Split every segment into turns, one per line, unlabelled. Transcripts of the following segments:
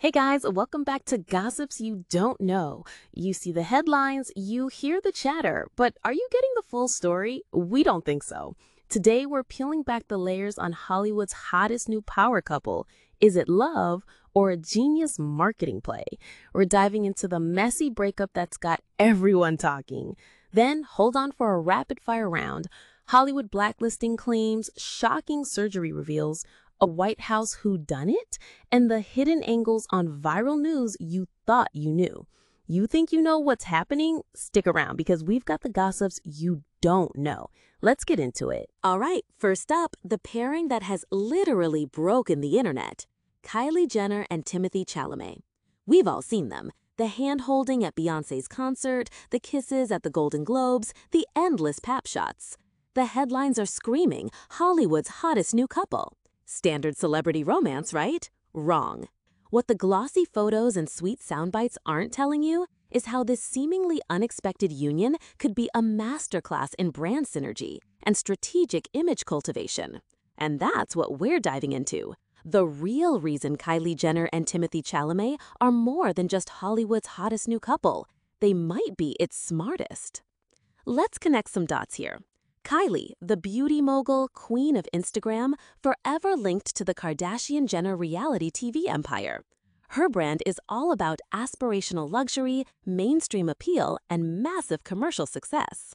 Hey guys, welcome back to Gossips You Don't Know. You see the headlines, you hear the chatter, but are you getting the full story? We don't think so. Today we're peeling back the layers on Hollywood's hottest new power couple. Is it love or a genius marketing play? We're diving into the messy breakup that's got everyone talking. Then hold on for a rapid fire round. Hollywood blacklisting claims, shocking surgery reveals, a White House whodunit, and the hidden angles on viral news you thought you knew. You think you know what's happening? Stick around because we've got the gossips you don't know. Let's get into it.
All right, first up, the pairing that has literally broken the internet. Kylie Jenner and Timothée Chalamet. We've all seen them. The hand-holding at Beyoncé's concert, the kisses at the Golden Globes, the endless pap shots. The headlines are screaming, Hollywood's hottest new couple. Standard celebrity romance, right? Wrong. What the glossy photos and sweet soundbites aren't telling you is how this seemingly unexpected union could be a masterclass in brand synergy and strategic image cultivation. And that's what we're diving into. The real reason Kylie Jenner and Timothée Chalamet are more than just Hollywood's hottest new couple. They might be its smartest. Let's connect some dots here. Kylie, the beauty mogul, queen of Instagram, forever linked to the Kardashian-Jenner reality TV empire. Her brand is all about aspirational luxury, mainstream appeal, and massive commercial success.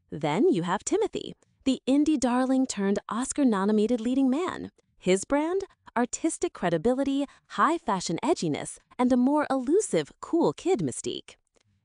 Then you have Timothée, the indie darling turned Oscar-nominated leading man. His brand? Artistic credibility, high fashion edginess, and a more elusive, cool kid mystique.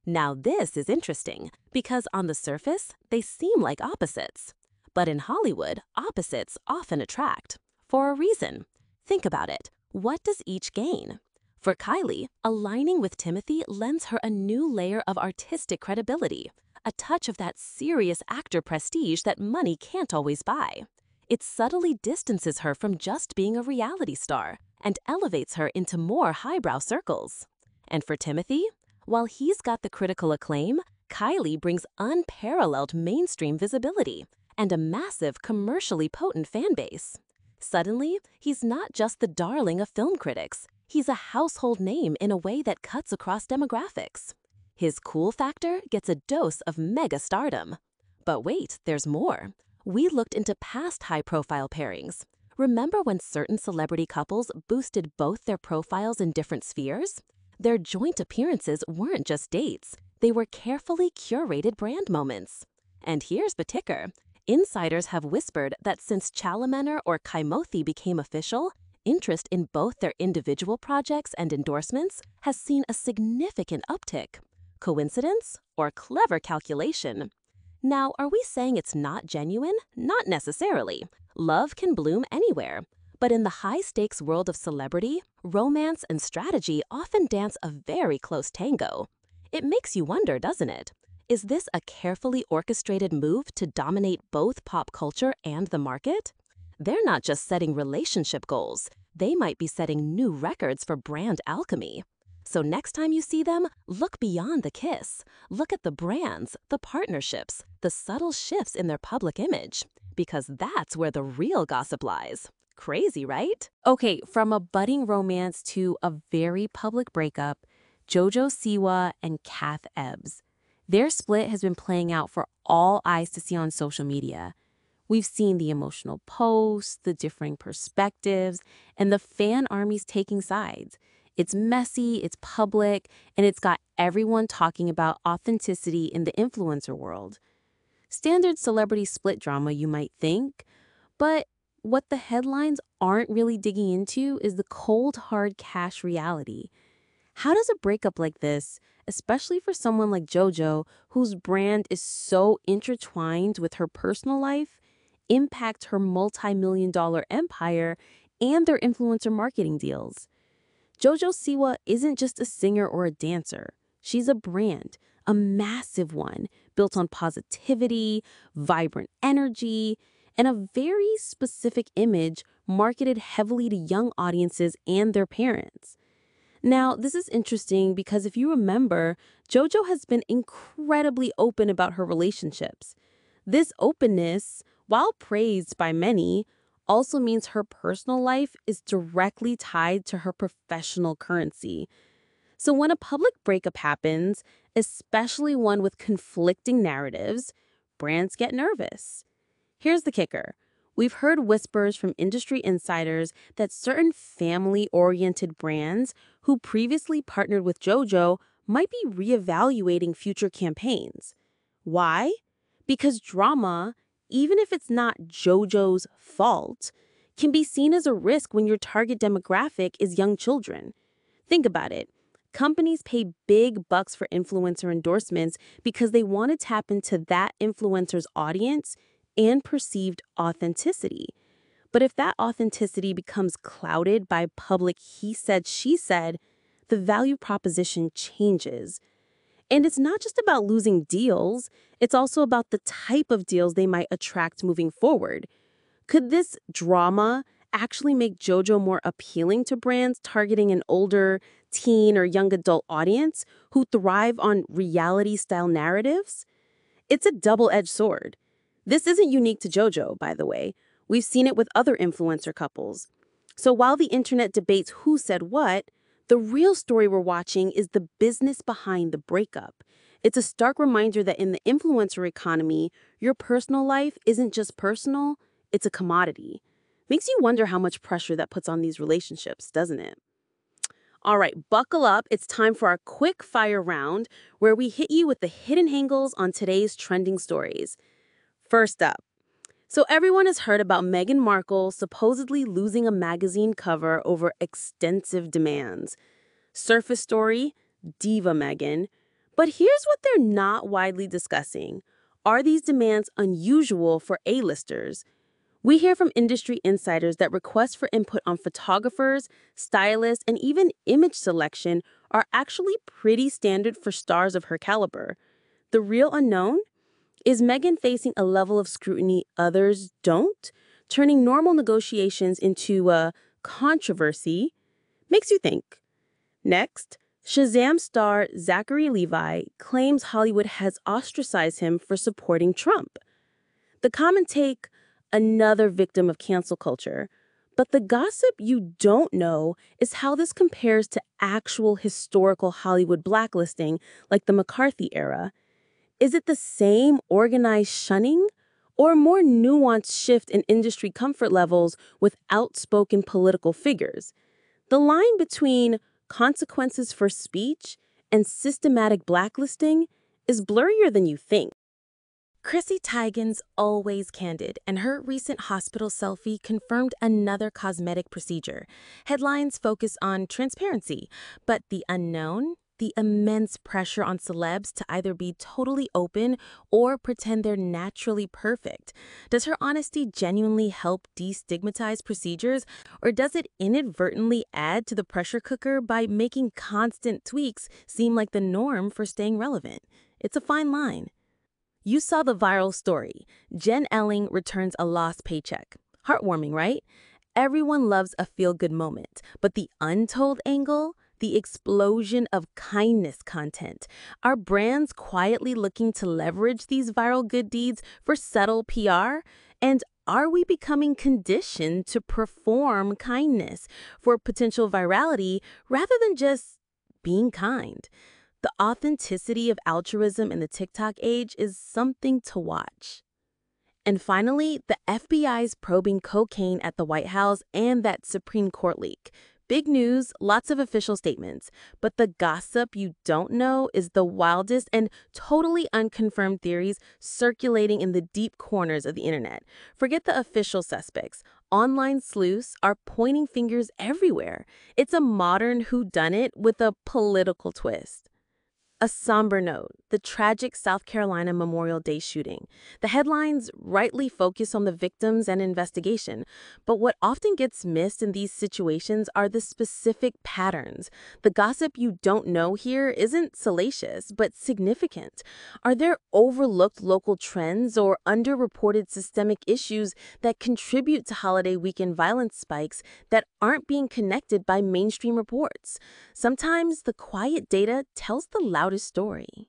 Now this is interesting, because on the surface, they seem like opposites. But in Hollywood, opposites often attract. For a reason. Think about it. What does each gain? For Kylie, aligning with Timothée lends her a new layer of artistic credibility, a touch of that serious actor prestige that money can't always buy. It subtly distances her from just being a reality star and elevates her into more highbrow circles. And for Timothée, while he's got the critical acclaim, Kylie brings unparalleled mainstream visibility and a massive commercially potent fan base. Suddenly, he's not just the darling of film critics. He's a household name in a way that cuts across demographics. His cool factor gets a dose of mega stardom. But wait, there's more. We looked into past high-profile pairings. Remember when certain celebrity couples boosted both their profiles in different spheres? Their joint appearances weren't just dates. They were carefully curated brand moments. And here's the ticker. Insiders have whispered that since Chalamet or Timothée became official, interest in both their individual projects and endorsements has seen a significant uptick. Coincidence or clever calculation? Now, are we saying it's not genuine? Not necessarily. Love can bloom anywhere. But in the high-stakes world of celebrity, romance and strategy often dance a very close tango. It makes you wonder, doesn't it? Is this a carefully orchestrated move to dominate both pop culture and the market? They're not just setting relationship goals. They might be setting new records for brand alchemy. So next time you see them, look beyond the kiss. Look at the brands, the partnerships, the subtle shifts in their public image. Because that's where the real gossip lies. Crazy, right?
Okay, from a budding romance to a very public breakup, JoJo Siwa and Kath Ebbs. Their split has been playing out for all eyes to see on social media. We've seen the emotional posts, the differing perspectives, and the fan armies taking sides. It's messy, it's public, and it's got everyone talking about authenticity in the influencer world. Standard celebrity split drama, you might think, but what the headlines aren't really digging into is the cold, hard cash reality. How does a breakup like this, especially for someone like JoJo, whose brand is so intertwined with her personal life, impact her multi-million-dollar empire and their influencer marketing deals? JoJo Siwa isn't just a singer or a dancer. She's a brand, a massive one, built on positivity, vibrant energy, and a very specific image marketed heavily to young audiences and their parents. Now, this is interesting because if you remember, JoJo has been incredibly open about her relationships. This openness, while praised by many, also means her personal life is directly tied to her professional currency. So when a public breakup happens, especially one with conflicting narratives, brands get nervous. Here's the kicker. We've heard whispers from industry insiders that certain family-oriented brands who previously partnered with JoJo might be reevaluating future campaigns. Why? Because drama, even if it's not JoJo's fault, can be seen as a risk when your target demographic is young children. Think about it. Companies pay big bucks for influencer endorsements because they want to tap into that influencer's audience and perceived authenticity. But if that authenticity becomes clouded by public he said, she said, the value proposition changes. And it's not just about losing deals, it's also about the type of deals they might attract moving forward. Could this drama actually make JoJo more appealing to brands targeting an older, teen, or young adult audience who thrive on reality-style narratives? It's a double-edged sword. This isn't unique to JoJo, by the way. We've seen it with other influencer couples. So while the internet debates who said what, the real story we're watching is the business behind the breakup. It's a stark reminder that in the influencer economy, your personal life isn't just personal, it's a commodity. Makes you wonder how much pressure that puts on these relationships, doesn't it? All right, buckle up. It's time for our quick fire round where we hit you with the hidden angles on today's trending stories. First up, so everyone has heard about Meghan Markle supposedly losing a magazine cover over extensive demands. Surface story, diva Meghan. But here's what they're not widely discussing. Are these demands unusual for A-listers? We hear from industry insiders that requests for input on photographers, stylists, and even image selection are actually pretty standard for stars of her caliber. The real unknown? Is Meghan facing a level of scrutiny others don't, turning normal negotiations into a controversy? Makes you think. Next, Shazam star Zachary Levi claims Hollywood has ostracized him for supporting Trump. The common take, another victim of cancel culture. But the gossip you don't know is how this compares to actual historical Hollywood blacklisting like the McCarthy era. Is it the same organized shunning or a more nuanced shift in industry comfort levels with outspoken political figures? The line between consequences for speech and systematic blacklisting is blurrier than you think. Chrissy Teigen's always candid, and her recent hospital selfie confirmed another cosmetic procedure. Headlines focus on transparency, but the unknown? The immense pressure on celebs to either be totally open or pretend they're naturally perfect. Does her honesty genuinely help destigmatize procedures, or does it inadvertently add to the pressure cooker by making constant tweaks seem like the norm for staying relevant? It's a fine line. You saw the viral story. Jen Elling returns a lost paycheck. Heartwarming, right? Everyone loves a feel-good moment, but the untold angle? The explosion of kindness content. Are brands quietly looking to leverage these viral good deeds for subtle PR? And are we becoming conditioned to perform kindness for potential virality rather than just being kind? The authenticity of altruism in the TikTok age is something to watch. And finally, the FBI's probing cocaine at the White House and that Supreme Court leak. Big news, lots of official statements, but the gossip you don't know is the wildest and totally unconfirmed theories circulating in the deep corners of the internet. Forget the official suspects. Online sleuths are pointing fingers everywhere. It's a modern whodunit with a political twist. A somber note, the tragic South Carolina Memorial Day shooting. The headlines rightly focus on the victims and investigation, but what often gets missed in these situations are the specific patterns. The gossip you don't know here isn't salacious, but significant. Are there overlooked local trends or underreported systemic issues that contribute to holiday weekend violence spikes that aren't being connected by mainstream reports? Sometimes the quiet data tells the loudest story.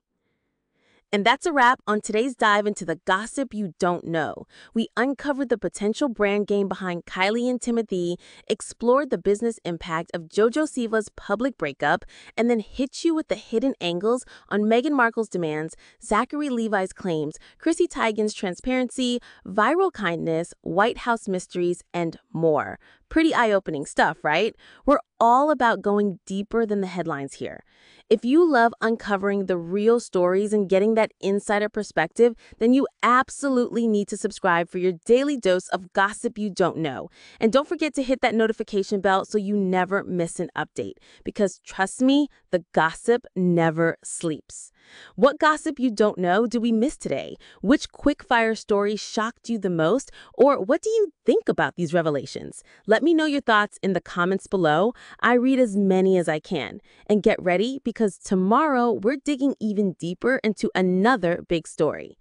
And that's a wrap on today's dive into the gossip you don't know. We uncovered the potential brand game behind Kylie and Timothée, explored the business impact of JoJo Siva's public breakup, and then hit you with the hidden angles on Meghan Markle's demands, Zachary Levi's claims, Chrissy Teigen's transparency, viral kindness, White House mysteries, and more. Pretty eye-opening stuff, right? We're all about going deeper than the headlines here. If you love uncovering the real stories and getting that insider perspective, then you absolutely need to subscribe for your daily dose of gossip you don't know. And don't forget to hit that notification bell so you never miss an update. Because trust me, the gossip never sleeps. What gossip you don't know do we miss today? Which quick-fire story shocked you the most? Or what do you think about these revelations? Let me know your thoughts in the comments below. I read as many as I can. And get ready because tomorrow we're digging even deeper into another big story.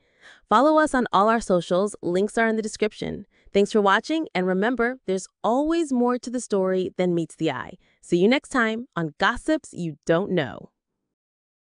Follow us on all our socials. Links are in the description. Thanks for watching, and remember, there's always more to the story than meets the eye. See you next time on Gossips You Don't Know.